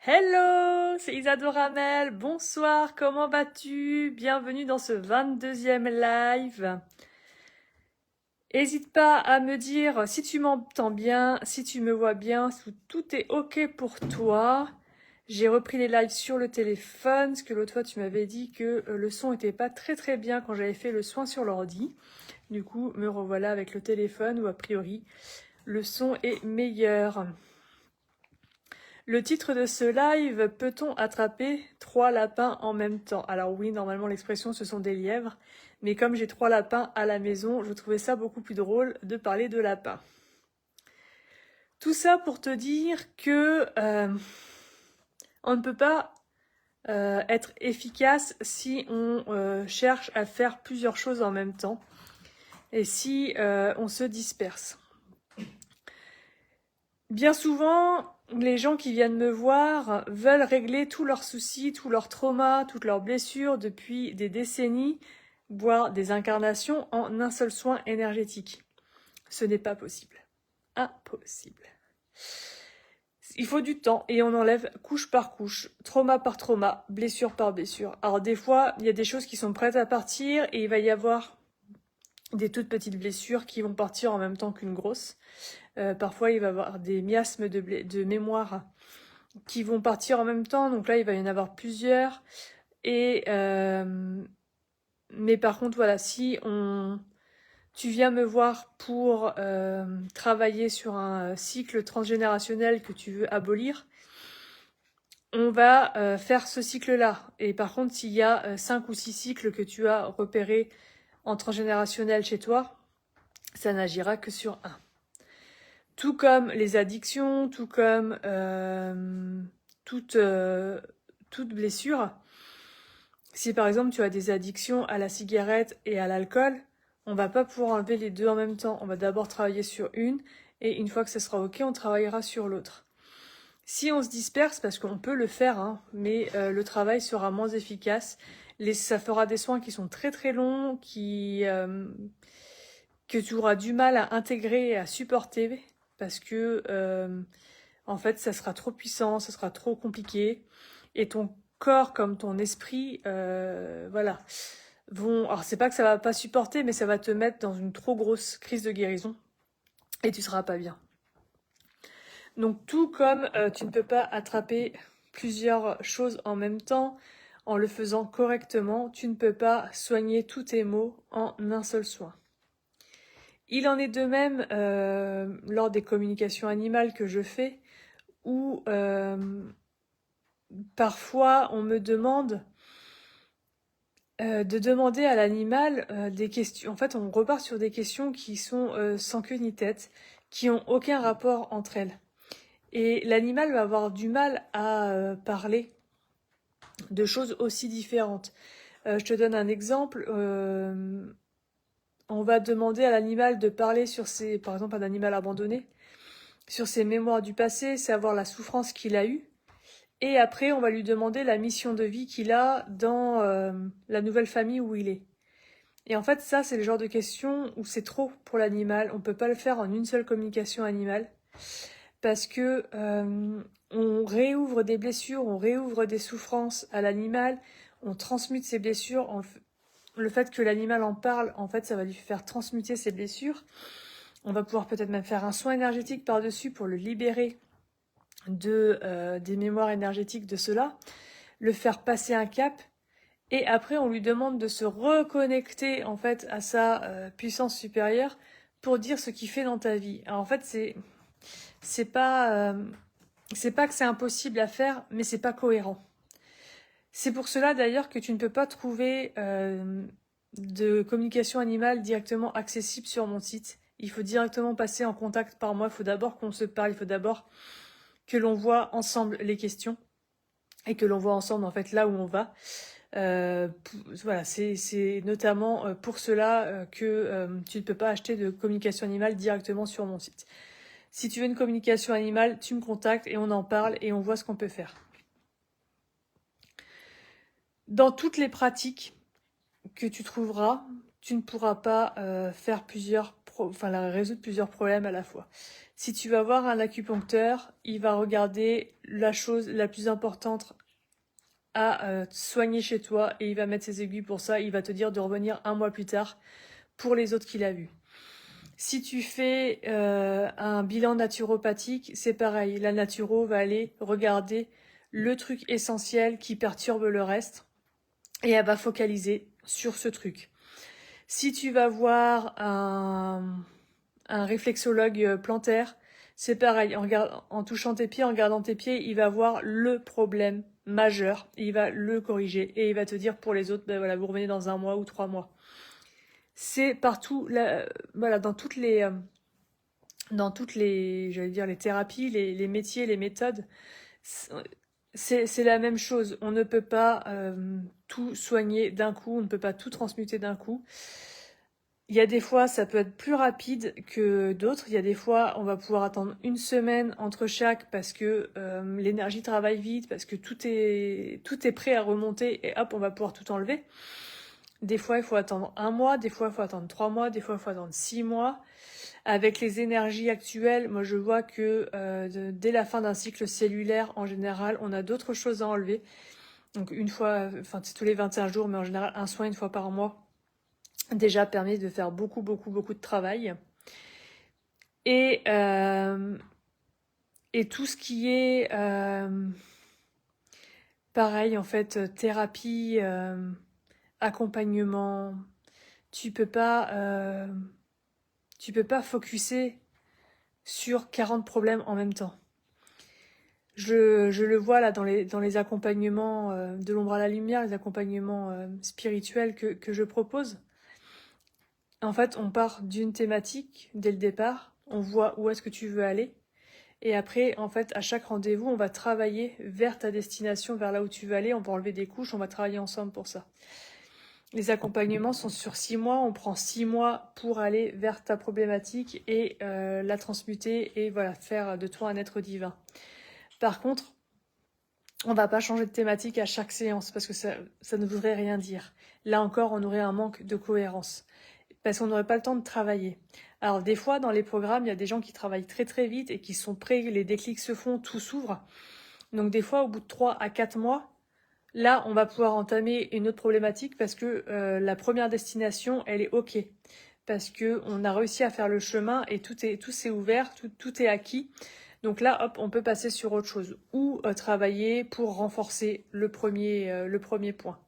Hello, c'est Isadora Mel. Bonsoir, comment vas-tu? Bienvenue dans ce 22e live. N'hésite pas à me dire si tu m'entends bien, si tu me vois bien, si tout est OK pour toi. J'ai repris les lives sur le téléphone, parce que l'autre fois tu m'avais dit que le son était pas très bien quand j'avais fait le soin sur l'ordi. Du coup, me revoilà avec le téléphone où a priori le son est meilleur. Le titre de ce live, peut-on attraper 3 lapins en même temps? Alors oui, normalement l'expression ce sont des lièvres, mais comme j'ai 3 lapins à la maison, je trouvais ça beaucoup plus drôle de parler de lapins. Tout ça pour te dire que on ne peut pas être efficace si on cherche à faire plusieurs choses en même temps et si on se disperse. Bien souvent, les gens qui viennent me voir veulent régler tous leurs soucis, tous leurs traumas, toutes leurs blessures depuis des décennies, voire des incarnations en un seul soin énergétique. Ce n'est pas possible. Impossible. Il faut du temps et on enlève couche par couche, trauma par trauma, blessure par blessure. Alors des fois, il y a des choses qui sont prêtes à partir et il va y avoir des toutes petites blessures qui vont partir en même temps qu'une grosse. Parfois, il va y avoir des miasmes de mémoire qui vont partir en même temps. Donc là, il va y en avoir plusieurs. Mais par contre, voilà, si tu viens me voir pour travailler sur un cycle transgénérationnel que tu veux abolir, on va faire ce cycle-là. Et par contre, s'il y a 5 ou 6 cycles que tu as repérés en transgénérationnel chez toi, ça n'agira que sur un. Tout comme les addictions, tout comme toute blessure. Si par exemple tu as des addictions à la cigarette et à l'alcool, on va pas pouvoir enlever les deux en même temps. On va d'abord travailler sur une et une fois que ça sera ok, on travaillera sur l'autre. Si on se disperse, parce qu'on peut le faire, hein, mais le travail sera moins efficace. Ça fera des soins qui sont très longs, que tu auras du mal à intégrer et à supporter parce que en fait ça sera trop puissant, ça sera trop compliqué et ton corps comme ton esprit voilà vont, alors c'est pas que ça va pas supporter, mais ça va te mettre dans une trop grosse crise de guérison et tu seras pas bien. Donc tout comme tu ne peux pas attraper plusieurs choses en même temps en le faisant correctement, tu ne peux pas soigner tous tes maux en un seul soin. Il en est de même lors des communications animales que je fais, où parfois on me demande de demander à l'animal des questions. En fait, on repart sur des questions qui sont sans queue ni tête, qui ont aucun rapport entre elles. Et l'animal va avoir du mal à parler de choses aussi différentes. Je te donne un exemple. On va demander à l'animal de parler sur par exemple un animal abandonné, sur ses mémoires du passé, savoir la souffrance qu'il a eue. Et après, on va lui demander la mission de vie qu'il a dans la nouvelle famille où il est. Et en fait, ça, c'est le genre de question où c'est trop pour l'animal. On peut pas le faire en une seule communication animale. Parce que on réouvre des blessures, on réouvre des souffrances à l'animal, on transmute ces blessures. Le fait que l'animal en parle, en fait, ça va lui faire transmuter ses blessures. On va pouvoir peut-être même faire un soin énergétique par-dessus pour le libérer des mémoires énergétiques de cela, le faire passer un cap, et après on lui demande de se reconnecter en fait à sa puissance supérieure pour dire ce qu'il fait dans ta vie. Alors en fait c'est pas que c'est impossible à faire, mais c'est pas cohérent. C'est pour cela d'ailleurs que tu ne peux pas trouver de communication animale directement accessible sur mon site. Il faut directement passer en contact par moi. Il faut d'abord qu'on se parle. Il faut d'abord que l'on voit ensemble les questions et que l'on voit ensemble en fait là où on va. Voilà, c'est notamment pour cela que tu ne peux pas acheter de communication animale directement sur mon site. Si tu veux une communication animale, tu me contactes et on en parle et on voit ce qu'on peut faire. Dans toutes les pratiques que tu trouveras, tu ne pourras pas faire plusieurs résoudre plusieurs problèmes à la fois. Si tu vas voir un acupuncteur, il va regarder la chose la plus importante à soigner chez toi et il va mettre ses aiguilles pour ça. Il va te dire de revenir un mois plus tard pour les autres qu'il a vus. Si tu fais un bilan naturopathique, c'est pareil. La naturo va aller regarder le truc essentiel qui perturbe le reste et elle va focaliser sur ce truc. Si tu vas voir un réflexologue plantaire, c'est pareil. En touchant tes pieds, en regardant tes pieds, il va voir le problème majeur, il va le corriger et il va te dire pour les autres, ben voilà, vous revenez dans 1 mois ou 3 mois. C'est partout, voilà, dans toutes les, j'allais dire les thérapies, les métiers, les méthodes, c'est la même chose. On ne peut pas tout soigner d'un coup, on ne peut pas tout transmuter d'un coup. Il y a des fois, ça peut être plus rapide que d'autres. Il y a des fois, on va pouvoir attendre 1 semaine entre chaque parce que l'énergie travaille vite, parce que tout est prêt à remonter et hop, on va pouvoir tout enlever. Des fois, il faut attendre 1 mois, des fois, il faut attendre 3 mois, des fois, il faut attendre 6 mois. Avec les énergies actuelles, moi, je vois que dès la fin d'un cycle cellulaire, en général, on a d'autres choses à enlever. Donc, une fois, enfin, c'est tous les 21 jours, mais en général, un soin 1 fois par mois, déjà permet de faire beaucoup de travail. Et tout ce qui est pareil, en fait, thérapie, accompagnement, tu peux pas focuser sur 40 problèmes en même temps. Je le vois là dans les accompagnements de l'ombre à la lumière, les accompagnements spirituels que je propose. En fait, on part d'une thématique dès le départ, on voit où est-ce que tu veux aller, et après, en fait, à chaque rendez-vous, on va travailler vers ta destination, vers là où tu veux aller, on va enlever des couches, on va travailler ensemble pour ça. Les accompagnements sont sur 6 mois, on prend 6 mois pour aller vers ta problématique et la transmuter et voilà, faire de toi un être divin. Par contre, on va pas changer de thématique à chaque séance parce que ça ne voudrait rien dire. Là encore, on aurait un manque de cohérence parce qu'on n'aurait pas le temps de travailler. Alors des fois, dans les programmes, il y a des gens qui travaillent très très vite et qui sont prêts, les déclics se font, tout s'ouvre. Donc des fois, au bout de 3 à 4 mois, là, on va pouvoir entamer une autre problématique parce que la première destination, elle est OK. Parce que on a réussi à faire le chemin et tout s'est ouvert, tout est acquis. Donc là, hop, on peut passer sur autre chose ou travailler pour renforcer le premier point.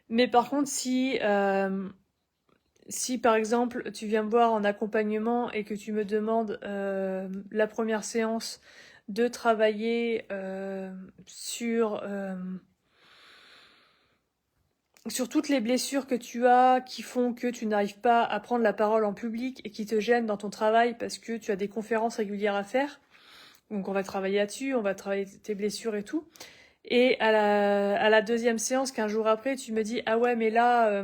Mais par contre, si par exemple tu viens me voir en accompagnement et que tu me demandes la première séance de travailler sur toutes les blessures que tu as qui font que tu n'arrives pas à prendre la parole en public et qui te gênent dans ton travail parce que tu as des conférences régulières à faire. Donc on va travailler là-dessus, on va travailler tes blessures et tout. Et à la deuxième séance, 15 jours après, tu me dis « Ah ouais, mais là,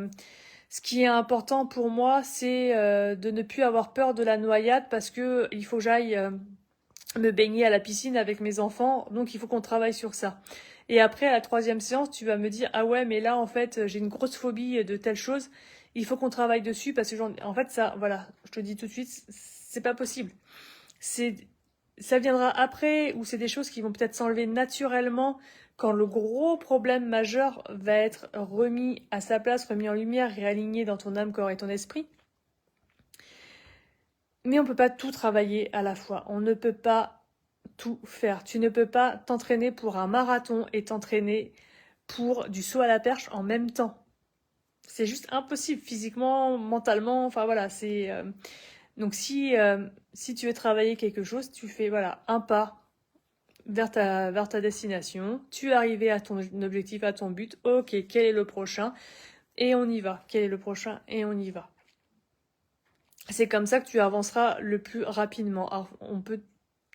ce qui est important pour moi, c'est de ne plus avoir peur de la noyade parce que il faut que j'aille me baigner à la piscine avec mes enfants, donc il faut qu'on travaille sur ça. » Et après, à la troisième séance, tu vas me dire « Ah ouais, mais là, en fait, j'ai une grosse phobie de telle chose, il faut qu'on travaille dessus parce que en fait, ça, voilà, je te dis tout de suite, c'est pas possible. Ça viendra après ou c'est des choses qui vont peut-être s'enlever naturellement quand le gros problème majeur va être remis à sa place, remis en lumière, réaligné dans ton âme, corps et ton esprit. Mais on ne peut pas tout travailler à la fois. On ne peut pas tout faire. Tu ne peux pas t'entraîner pour un marathon et t'entraîner pour du saut à la perche en même temps. C'est juste impossible, physiquement, mentalement, enfin voilà, c'est... Donc si tu veux travailler quelque chose, tu fais voilà un pas vers ta destination, tu es arrivé à ton objectif, à ton but, ok, quel est le prochain? Et on y va. Quel est le prochain? Et on y va. C'est comme ça que tu avanceras le plus rapidement. Alors, on peut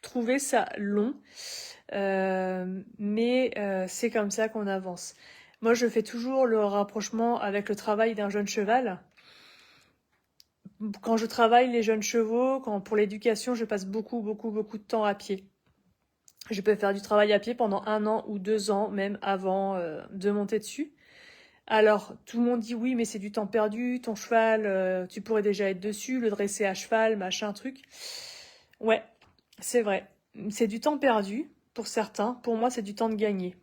trouver ça long, mais c'est comme ça qu'on avance. Moi, je fais toujours le rapprochement avec le travail d'un jeune cheval. Quand je travaille les jeunes chevaux, pour l'éducation, je passe beaucoup de temps à pied. Je peux faire du travail à pied pendant 1 an ou 2 ans, même avant de monter dessus. Alors, tout le monde dit oui, mais c'est du temps perdu, ton cheval, tu pourrais déjà être dessus, le dresser à cheval, machin, truc. Ouais, c'est vrai. C'est du temps perdu pour certains. Pour moi, c'est du temps de gagner.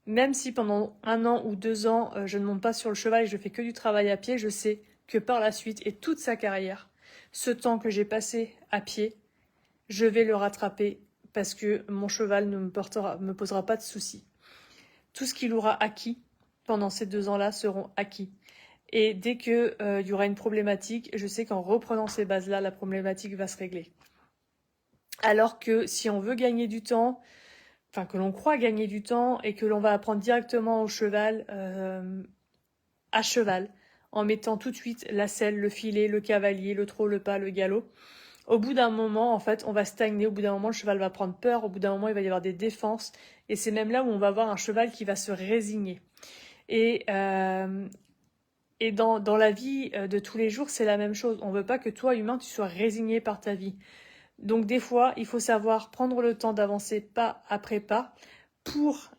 Même si pendant 1 an ou 2 ans, je ne monte pas sur le cheval et je fais que du travail à pied, je sais que par la suite et toute sa carrière, ce temps que j'ai passé à pied, je vais le rattraper parce que mon cheval ne me posera pas de soucis. Tout ce qu'il aura acquis pendant ces 2 ans-là seront acquis. Et dès que y aura une problématique, je sais qu'en reprenant ces bases-là, la problématique va se régler. Alors que si on veut gagner du temps, enfin que l'on croit gagner du temps et que l'on va apprendre directement au cheval, à cheval, en mettant tout de suite la selle, le filet, le cavalier, le trot, le pas, le galop, au bout d'un moment, en fait, on va stagner. Au bout d'un moment, le cheval va prendre peur. Au bout d'un moment, il va y avoir des défenses. Et c'est même là où on va avoir un cheval qui va se résigner. Et, euh, et dans la vie de tous les jours, c'est la même chose. On veut pas que toi, humain, tu sois résigné par ta vie. Donc des fois, il faut savoir prendre le temps d'avancer pas après pas pour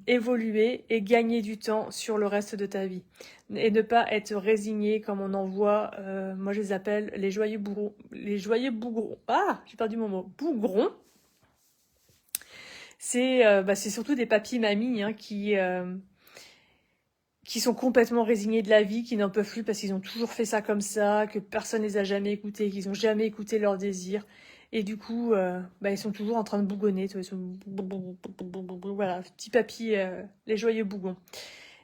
évoluer et gagner du temps sur le reste de ta vie. Et ne pas être résigné comme on en voit, moi je les appelle les joyeux bourrons. Les joyeux bougrons. Ah, j'ai perdu mon mot. Bougrons. C'est surtout des papis-mamies hein, qui sont complètement résignés de la vie, qui n'en peuvent plus parce qu'ils ont toujours fait ça comme ça, que personne les a jamais écoutés, qu'ils n'ont jamais écouté leurs désirs. Et du coup, ils sont toujours en train de bougonner. Ils sont... Voilà, petits papis, les joyeux bougons.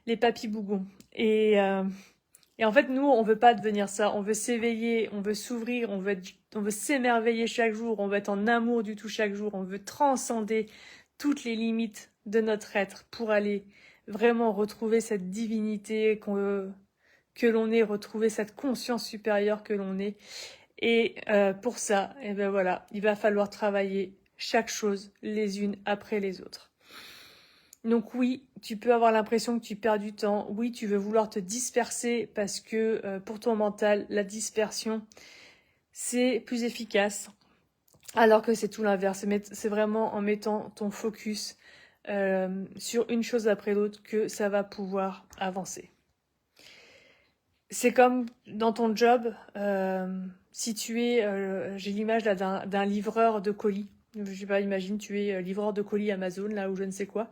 Les papis bougons. Et en fait, nous, on veut pas devenir ça. On veut s'éveiller, on veut s'ouvrir, on veut s'émerveiller chaque jour, on veut être en amour du tout chaque jour, on veut transcender toutes les limites de notre être pour aller vraiment retrouver cette divinité que l'on est, retrouver cette conscience supérieure que l'on est. Et pour ça, eh ben voilà, il va falloir travailler chaque chose les unes après les autres. Donc oui, tu peux avoir l'impression que tu perds du temps. Oui, tu veux vouloir te disperser parce que pour ton mental, la dispersion, c'est plus efficace. Alors que c'est tout l'inverse. C'est vraiment en mettant ton focus sur une chose après l'autre que ça va pouvoir avancer. C'est comme dans ton job, si tu es, j'ai l'image là d'un livreur de colis. Je sais pas, imagine tu es livreur de colis Amazon là ou je ne sais quoi.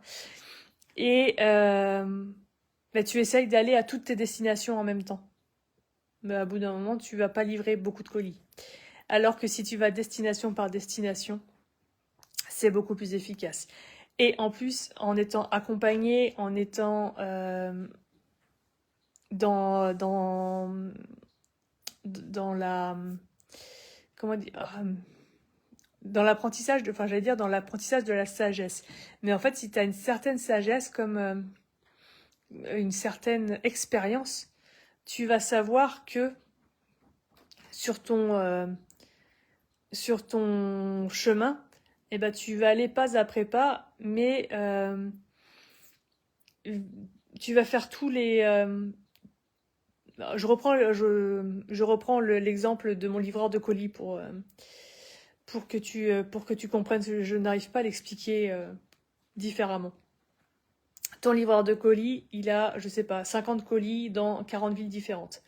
Et tu essayes d'aller à toutes tes destinations en même temps. Mais à bout d'un moment, tu vas pas livrer beaucoup de colis. Alors que si tu vas destination par destination, c'est beaucoup plus efficace. Et en plus, en étant accompagné, en étant dans la comment dire dans l'apprentissage dans l'apprentissage de la sagesse. Mais en fait, si tu as une certaine sagesse comme une certaine expérience, tu vas savoir que sur ton chemin, eh ben, tu vas aller pas après pas, mais tu vas faire tous les... je reprends l'exemple de mon livreur de colis pour que tu comprennes. Je n'arrive pas à l'expliquer différemment. Ton livreur de colis, il a, je sais pas, 50 colis dans 40 villes différentes.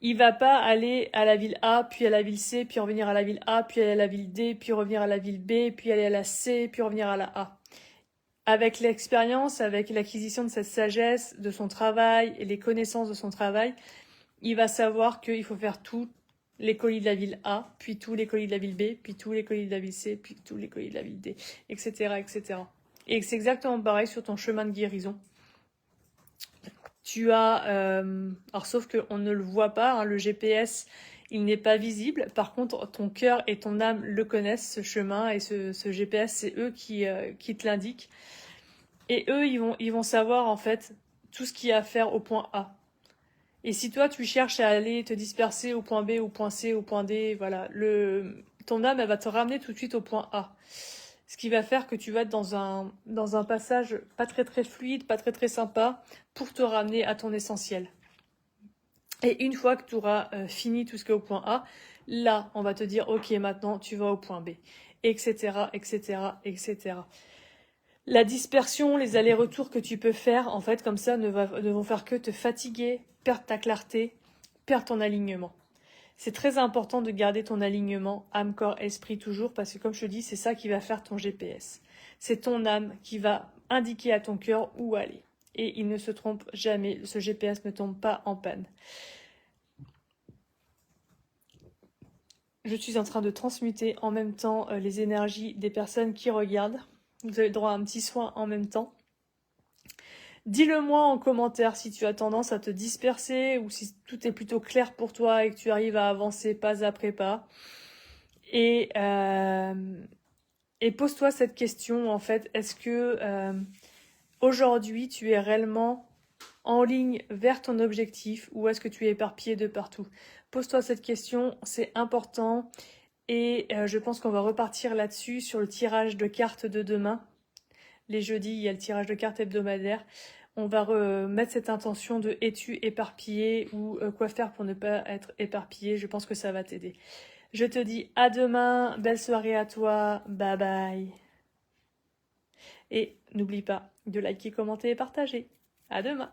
Il va pas aller à la ville A, puis à la ville C, puis revenir à la ville A, puis aller à la ville D, puis revenir à la ville B, puis aller à la C, puis revenir à la A. Avec l'expérience, avec l'acquisition de cette sagesse, de son travail et les connaissances de son travail, il va savoir qu'il faut faire tous les colis de la ville A, puis tous les colis de la ville B, puis tous les colis de la ville C, puis tous les colis de la ville D, etc., etc. Et c'est exactement pareil sur ton chemin de guérison. Tu as, alors sauf qu'on ne le voit pas, hein, le GPS, il n'est pas visible. Par contre, ton cœur et ton âme le connaissent, ce chemin et ce GPS, c'est eux qui te l'indiquent. Et eux, ils vont savoir en fait tout ce qu'il y a à faire au point A. Et si toi, tu cherches à aller te disperser au point B, au point C, au point D, voilà, ton âme, elle va te ramener tout de suite au point A. Ce qui va faire que tu vas être dans un passage pas très très fluide, pas très très sympa, pour te ramener à ton essentiel. Et une fois que tu auras fini tout ce qui est au point A, là, on va te dire, ok, maintenant, tu vas au point B, etc., etc., etc. La dispersion, les allers-retours que tu peux faire, en fait, comme ça, ne vont faire que te fatiguer, perdre ta clarté, perdre ton alignement. C'est très important de garder ton alignement âme, corps, esprit toujours, parce que comme je te dis, c'est ça qui va faire ton GPS. C'est ton âme qui va indiquer à ton cœur où aller. Et il ne se trompe jamais, ce GPS ne tombe pas en panne. Je suis en train de transmuter en même temps les énergies des personnes qui regardent. Vous avez le droit à un petit soin en même temps. Dis-le-moi en commentaire si tu as tendance à te disperser ou si tout est plutôt clair pour toi et que tu arrives à avancer pas après pas. Et pose-toi cette question en fait, est-ce que aujourd'hui tu es réellement en ligne vers ton objectif ou est-ce que tu es éparpillé de partout? Pose-toi cette question, c'est important. Et je pense qu'on va repartir là-dessus sur le tirage de cartes de demain. Les jeudis, il y a le tirage de cartes hebdomadaire. On va mettre cette intention de es-tu éparpillé ou quoi faire pour ne pas être éparpillé. Je pense que ça va t'aider. Je te dis à demain. Belle soirée à toi. Bye bye. Et n'oublie pas de liker, commenter et partager. À demain.